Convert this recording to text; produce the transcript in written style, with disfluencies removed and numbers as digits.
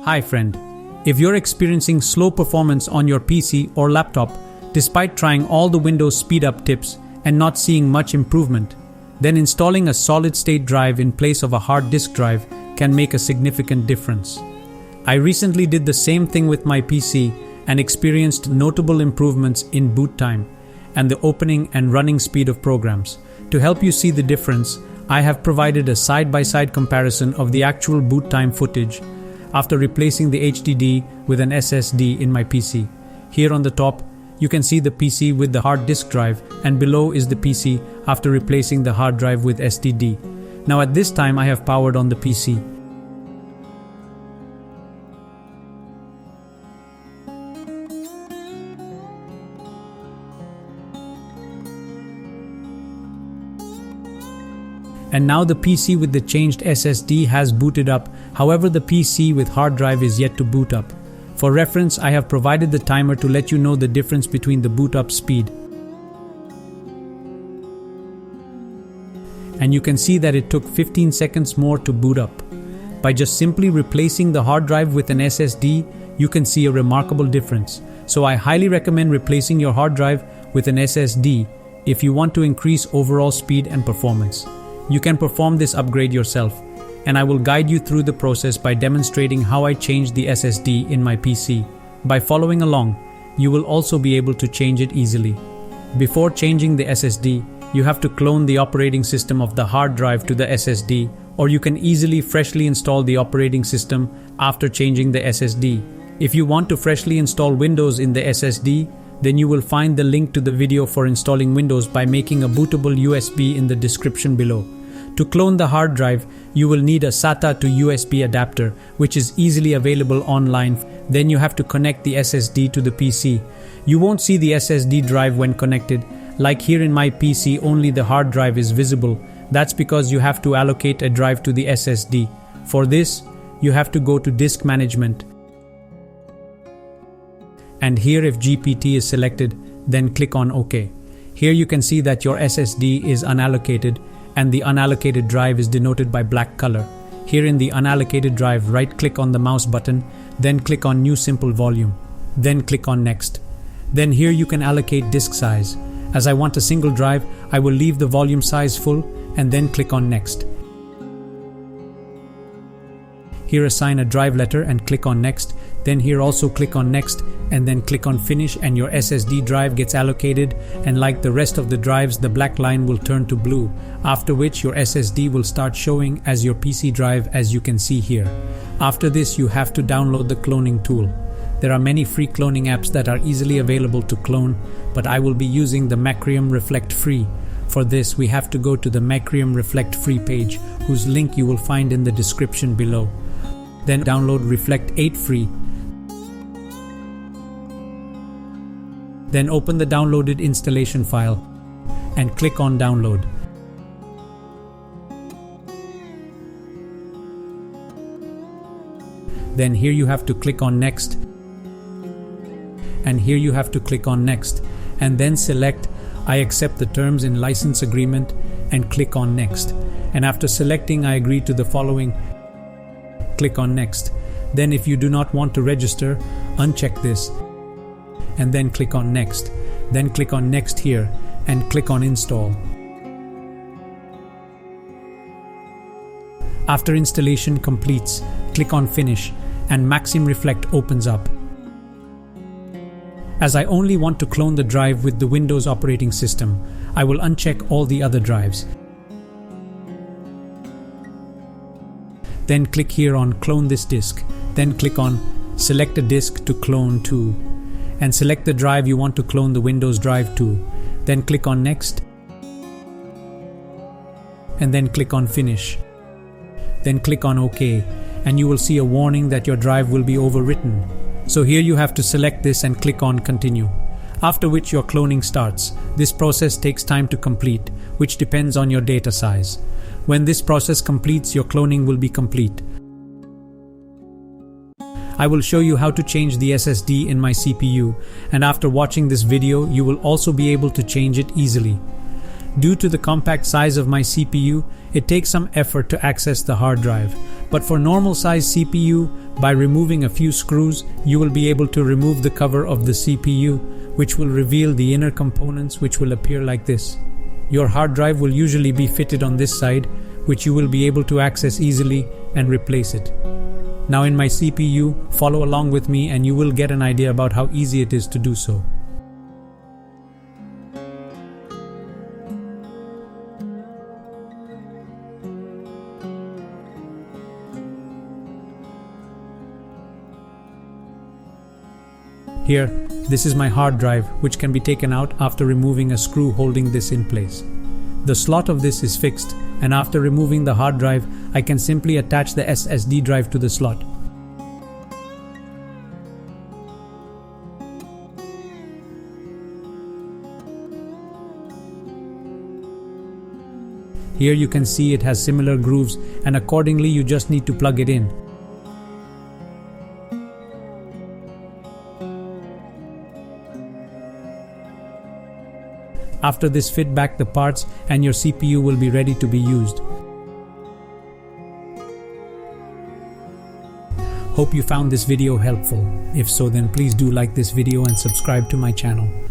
Hi friend, if you're experiencing slow performance on your PC or laptop despite trying all the Windows speed up tips and not seeing much improvement, then installing a solid-state drive in place of a hard disk drive can make a significant difference. I recently did the same thing with my PC and experienced notable improvements in boot time and the opening and running speed of programs. To help you see the difference, I have provided a side-by-side comparison of the actual boot time footage after replacing the HDD with an SSD in my PC. Here on the top, you can see the PC with the hard disk drive, and below is the PC after replacing the hard drive with SDD. Now at this time I have powered on the PC. And now the PC with the changed SSD has booted up. However, the PC with hard drive is yet to boot up. For reference, I have provided the timer to let you know the difference between the boot up speed. And you can see that it took 15 seconds more to boot up. By just simply replacing the hard drive with an SSD, you can see a remarkable difference. So I highly recommend replacing your hard drive with an SSD if you want to increase overall speed and performance. You can perform this upgrade yourself, and I will guide you through the process by demonstrating how I changed the SSD in my PC. By following along, you will also be able to change it easily. Before changing the SSD, you have to clone the operating system of the hard drive to the SSD, or you can easily freshly install the operating system after changing the SSD. If you want to freshly install Windows in the SSD, then you will find the link to the video for installing Windows by making a bootable USB in the description below. To clone the hard drive, you will need a SATA to USB adapter, which is easily available online. Then you have to connect the SSD to the PC. You won't see the SSD drive when connected. Like here in my PC, only the hard drive is visible. That's because you have to allocate a drive to the SSD. For this, you have to go to Disk Management. And here if GPT is selected, then click on OK. Here you can see that your SSD is unallocated and the unallocated drive is denoted by black color. Here in the unallocated drive, right-click on the mouse button, then click on New Simple Volume. Then click on Next. Then here you can allocate disk size. As I want a single drive, I will leave the volume size full and then click on Next. Here assign a drive letter and click on Next. Then here also click on Next and then click on Finish, and your SSD drive gets allocated, and like the rest of the drives, the black line will turn to blue, after which your SSD will start showing as your PC drive, as you can see here. After this, you have to download the cloning tool. There are many free cloning apps that are easily available to clone, but I will be using the Macrium Reflect free. For this, we have to go to the Macrium Reflect free page, whose link you will find in the description below. Then download Reflect 8 free. Then open the downloaded installation file and click on Download. Then here you have to click on Next. And here you have to click on Next. And then select I accept the terms in license agreement and click on Next. And after selecting I agree to the following, click on Next. Then if you do not want to register, uncheck this and then click on Next. Then click on Next here and click on Install. After installation completes, click on Finish and Macrium Reflect opens up. As I only want to clone the drive with the Windows operating system, I will uncheck all the other drives. Then click here on Clone this disk. Then click on Select a disk to clone to, and select the drive you want to clone the Windows drive to. Then click on Next and then click on Finish. Then click on OK, and you will see a warning that your drive will be overwritten. So here you have to select this and click on Continue. After which your cloning starts. This process takes time to complete, which depends on your data size. When this process completes, your cloning will be complete. I will show you how to change the SSD in my CPU, and after watching this video, you will also be able to change it easily. Due to the compact size of my CPU, it takes some effort to access the hard drive, But for normal size CPU, by removing a few screws, you will be able to remove the cover of the CPU, which will reveal the inner components, which will appear like this. Your hard drive will usually be fitted on this side, which you will be able to access easily and replace it. Now in my CPU, follow along with me and you will get an idea about how easy it is to do so. Here, this is my hard drive, which can be taken out after removing a screw holding this in place. The slot of this is fixed, and after removing the hard drive, I can simply attach the SSD drive to the slot. Here you can see it has similar grooves, and accordingly you just need to plug it in. After this, fit back the parts and your CPU will be ready to be used. Hope you found this video helpful. If so, then please do like this video and subscribe to my channel.